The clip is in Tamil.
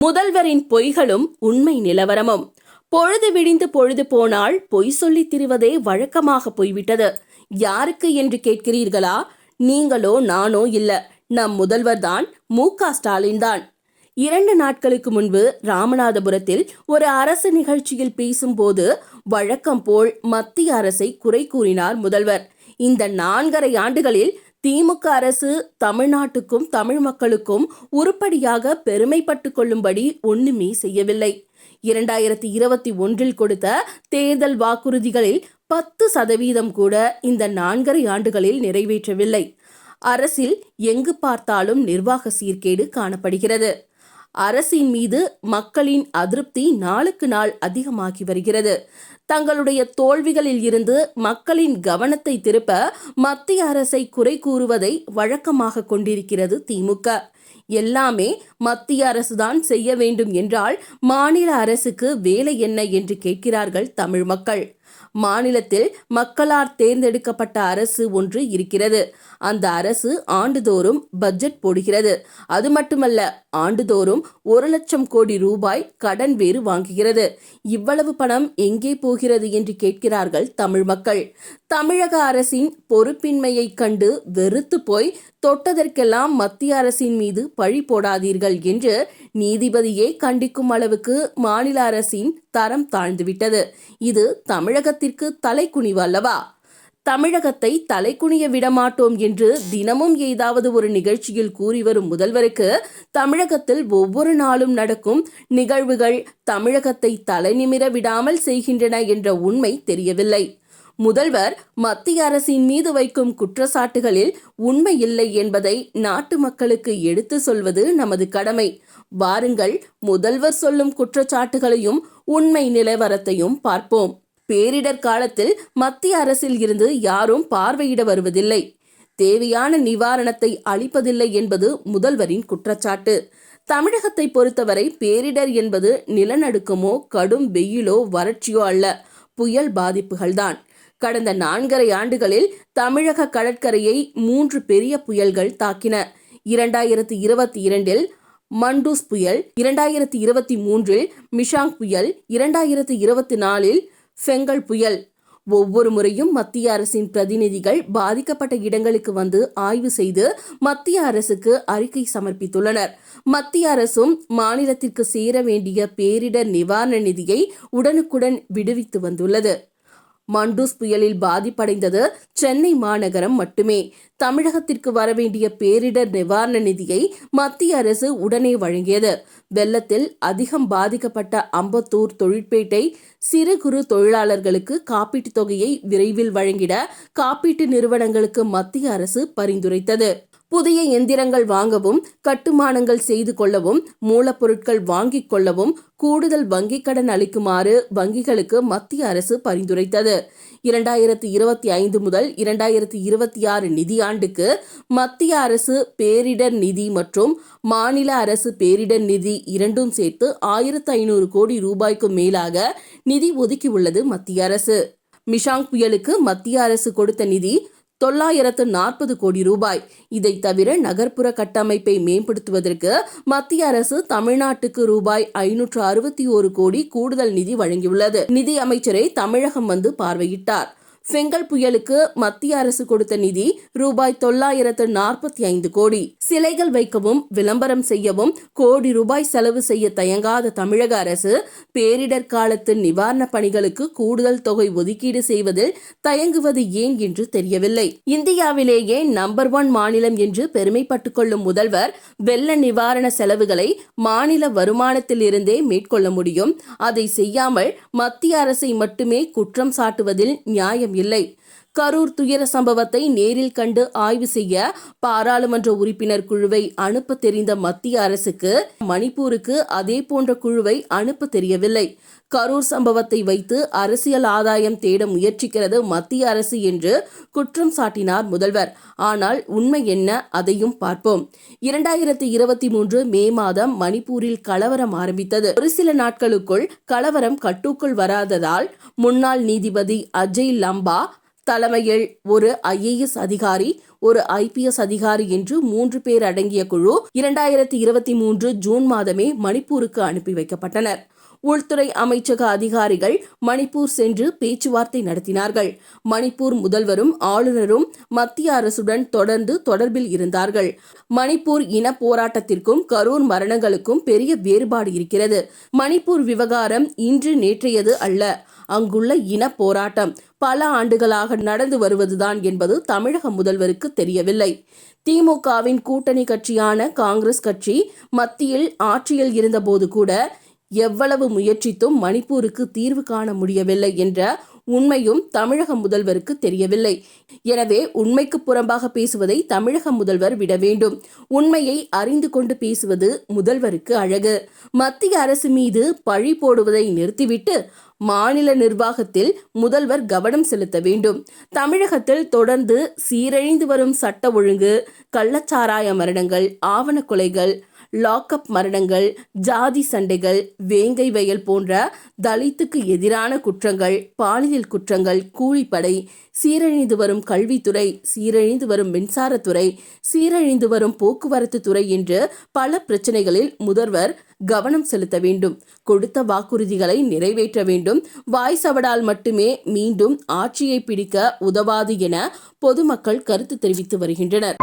முதல்வரின் பொய்களும் உண்மை நிலவரமும். பொழுது விடிந்து பொழுது போனால் பொய் சொல்லித் திரிவதே வழக்கமாக போய்விட்டது. யாருக்கு என்று கேட்கிறீர்களா? நீங்களோ நானோ இல்ல, நம் முதல்வர்தான், மு.க.ஸ்டாலின் தான். 2 நாட்களுக்கு முன்பு ராமநாதபுரத்தில் ஒரு அரசு நிகழ்ச்சியில் பேசும்போது வழக்கம் போல் மத்திய அரசை குறை கூறினார் முதல்வர். இந்த 4.5 ஆண்டுகளில் திமுக அரசு தமிழ்நாட்டுக்கும் தமிழ் மக்களுக்கும் உருப்படியாக பெருமைப்பட்டு கொள்ளும்படி ஒண்ணுமே செய்யவில்லை. 2021 கொடுத்த தேர்தல் வாக்குறுதிகளில் 10% கூட இந்த 4.5 ஆண்டுகளில் நிறைவேற்றவில்லை. அரசில் எங்கு பார்த்தாலும் நிர்வாக சீர்கேடு காணப்படுகிறது. அரசின் மீது மக்களின் அதிருப்தி நாளுக்கு நாள் அதிகமாகி வருகிறது. தங்களுடைய தோல்விகளில் இருந்து மக்களின் கவனத்தை திருப்ப மத்திய அரசை குறை கூறுவதை வழக்கமாக கொண்டிருக்கிறது திமுக. எல்லாமே மத்திய அரசுதான் செய்ய வேண்டும் என்றால் மாநில அரசுக்கு வேலை என்ன என்று கேட்கிறார்கள் தமிழ் மக்கள். மாநிலத்தில் மக்களால் தேர்ந்தெடுக்கப்பட்ட அரசு ஒன்று இருக்கிறது. அந்த அரசு ஆண்டுதோறும் பட்ஜெட் போடுகிறது. அது மட்டுமல்ல, ஆண்டுதோறும் 1,00,000 கோடி ரூபாய் கடன் வேறு வாங்குகிறது. இவ்வளவு பணம் எங்கே போகிறது என்று கேட்கிறார்கள் தமிழ் மக்கள். தமிழக அரசின் பொறுப்பின்மையை கண்டு வெறுத்து போய் தொட்டதற்கெல்லாம் மத்திய அரசின் மீது பழி போடாதீர்கள் என்று நீதிபதியே கண்டிக்கும் அளவுக்கு மாநில அரசின் தரம் தாழ்ந்துவிட்டது. இது தமிழகத்திற்கு தலைக்குனிவு அல்லவா? தமிழகத்தை தலைக்குனிய விடமாட்டோம் என்று தினமும் ஏதாவது ஒரு நிகழ்ச்சியில் கூறி வரும் முதல்வருக்கு தமிழகத்தில் ஒவ்வொரு நாளும் நடக்கும் நிகழ்வுகள் தமிழகத்தை தலைநிமிர விடாமல் செய்கின்றன என்ற உண்மை தெரியவில்லை. முதல்வர் மத்திய அரசின் மீது வைக்கும் குற்றச்சாட்டுகளில் உண்மை இல்லை என்பதை நாட்டு மக்களுக்கு எடுத்து சொல்வது நமது கடமை. வாருங்கள், முதல்வர் சொல்லும் குற்றச்சாட்டுகளையும் உண்மை நிலவரத்தையும் பார்ப்போம். பேரிடர் காலத்தில் மத்திய அரசில் இருந்து யாரும் பார்வையிட வருவதில்லை, தேவையான நிவாரணத்தை அளிப்பதில்லை என்பது முதல்வரின் குற்றச்சாட்டு. தமிழகத்தை பொறுத்தவரை பேரிடர் என்பது நிலநடுக்கமோ கடும் வெயிலோ வறட்சியோ அல்ல, புயல் பாதிப்புகள்தான். கடந்த 4.5 ஆண்டுகளில் தமிழக கடற்கரையை 3 பெரிய புயல்கள் தாக்கின. 2022 மண்டூஸ் புயல், 2023 மிஷாங் புயல், 2024 ஃபெங்கல் புயல். ஒவ்வொரு முறையும் மத்திய அரசின் பிரதிநிதிகள் பாதிக்கப்பட்ட இடங்களுக்கு வந்து ஆய்வு செய்து மத்திய அரசுக்கு அறிக்கை சமர்ப்பித்துள்ளனர். மத்திய அரசும் மாநிலத்திற்கு சேர வேண்டிய பேரிடர் நிவாரண நிதியை உடனுக்குடன் விடுவித்து வந்துள்ளது. மண்டூஸ் புயலில் பாதிப்படைந்தது சென்னை மாநகரம் மட்டுமே. தமிழகத்திற்கு வரவேண்டிய பேரிடர் நிவாரண நிதியை மத்திய அரசு உடனே வழங்கியது. வெள்ளத்தில் அதிகம் பாதிக்கப்பட்ட அம்பத்தூர், தொழிற்பேட்டை சிறு குறு தொழிலாளர்களுக்கு காப்பீட்டுத் தொகையை விரைவில் வழங்கிட காப்பீட்டு நிறுவனங்களுக்கு மத்திய அரசு பரிந்துரைத்தது. புதிய எந்திரங்கள் வாங்கவும், கட்டுமானங்கள் செய்து கொள்ளவும், மூலப்பொருட்கள் வாங்கிக் கொள்ளவும் கூடுதல் வங்கிக் கடன் அளிக்குமாறு வங்கிகளுக்கு மத்திய அரசு பரிந்துரைத்தது. 2025 முதல் 2026 நிதியாண்டுக்கு மத்திய அரசு பேரிடர் நிதி மற்றும் மாநில அரசு பேரிடர் நிதி இரண்டும் சேர்த்து 1,500 கோடி ரூபாய்க்கு மேலாக நிதி ஒதுக்கியுள்ளது மத்திய அரசு. மிஷாங் புயலுக்கு மத்திய அரசு கொடுத்த நிதி 940 கோடி ரூபாய். இதை தவிர நகர்ப்புற கட்டமைப்பை மேம்படுத்துவதற்கு மத்திய அரசு தமிழ்நாட்டுக்கு ரூபாய் 561 கோடி கூடுதல் நிதி வழங்கியுள்ளது. நிதி அமைச்சரை தமிழகம் வந்து பார்வையிட்டார். ஃபெங்கல் புயலுக்கு மத்திய அரசு கொடுத்த நிதி ரூபாய் 945 கோடி. சிலைகள் வைக்கவும் விளம்பரம் செய்யவும் கோடி ரூபாய் செலவு செய்ய தயங்காத தமிழக அரசு பேரிடர் காலத்து நிவாரண பணிகளுக்கு கூடுதல் தொகை ஒதுக்கீடு செய்வதில் தயங்குவது ஏன் என்று தெரியவில்லை. இந்தியாவிலேயே நம்பர் 1 மாநிலம் என்று பெருமைப்பட்டுக் கொள்ளும் முதல்வர் வெள்ள நிவாரண செலவுகளை மாநில வருமானத்தில் இருந்தே மேற்கொள்ள முடியும். அதை செய்யாமல் மத்திய அரசை மட்டுமே குற்றம் சாட்டுவதில் நியாயம் இல்லை. கரூர் துயர சம்பவத்தை நேரில் கண்டு ஆய்வு செய்ய பாராளுமன்ற உறுப்பினர் குழுவை அனுப்ப தெரிந்த மத்திய அரசுக்கு மணிப்பூருக்கு அதே போன்ற குழுவை அனுப்ப தெரியவில்லை. கரூர் சம்பவத்தை வைத்து அரசியல் ஆதாயம் தேட முயற்சிக்கிறது மத்திய அரசு என்று குற்றம் சாட்டினார் முதல்வர். ஆனால் உண்மை என்ன, அதையும் பார்ப்போம். 2023 மே மாதம் மணிப்பூரில் கலவரம் ஆரம்பித்தது. ஒரு சில நாட்களுக்குள் கலவரம் கட்டுக்குள் வராததால் முன்னாள் நீதிபதி அஜய் லம்பா தலைமையில் ஒரு IAS அதிகாரி ஒரு IPS அதிகாரி என்று 3 பேர் அடங்கிய குழு 2023 ஜூன் மாதமே மணிப்பூருக்கு அனுப்பி வைக்கப்பட்டனர். உள்துறை அமைச்சக அதிகாரிகள் மணிப்பூர் சென்று பேச்சுவார்த்தை நடத்தினார்கள். மணிப்பூர் முதல்வரும் ஆளுநரும் மத்திய அரசுடன் தொடர்ந்து தொடர்பில் இருந்தார்கள். மணிப்பூர் இன போராட்டத்திற்கும் கரூர் மரணங்களுக்கும் பெரிய வேறுபாடு இருக்கிறது. மணிப்பூர் விவகாரம் இன்று நேற்றையது அல்ல. அங்குள்ள இன போராட்டம் பல ஆண்டுகளாக நடந்து வருவதுதான் என்பது தமிழக முதல்வருக்கு தெரியவில்லை. திமுகவின் கூட்டணி கட்சியான காங்கிரஸ் கட்சி மத்தியில் ஆட்சியில் இருந்தபோது கூட எவ்வளவு முயற்சித்தும் மணிப்பூருக்கு தீர்வு காண முடியவில்லை என்ற உண்மையும் தமிழக முதல்வருக்கு தெரியவில்லை. எனவே உண்மைக்கு புறம்பாக பேசுவதை தமிழக முதல்வர் விட வேண்டும். உண்மையை அறிந்து கொண்டு பேசுவது முதல்வருக்கு அழகு. மத்திய அரசு மீது பழி போடுவதை நிறுத்திவிட்டு மாநில நிர்வாகத்தில் முதல்வர் கவனம் செலுத்த வேண்டும். தமிழகத்தில் தொடர்ந்து சீரழிந்து வரும் சட்ட ஒழுங்கு, கள்ளச்சாராய மரணங்கள், ஆவண கொலைகள், லாக்அப் மரணங்கள், ஜாதி சண்டைகள், வேங்கை வயல் போன்ற தலித்துக்கு எதிரான குற்றங்கள், பாலியல் குற்றங்கள், கூலிப்படை, சீரழிந்து வரும் கல்வித்துறை, சீரழிந்து வரும் மின்சாரத்துறை, சீரழிந்து வரும் போக்குவரத்து துறை என்று பல பிரச்சனைகளில் முதல்வர் கவனம் செலுத்த வேண்டும். கொடுத்த வாக்குறுதிகளை நிறைவேற்ற வேண்டும். வாய் சவடால் மட்டுமே மீண்டும் ஆட்சியை பிடிக்க உதவாது என பொதுமக்கள் கருத்து தெரிவித்து வருகின்றனர்.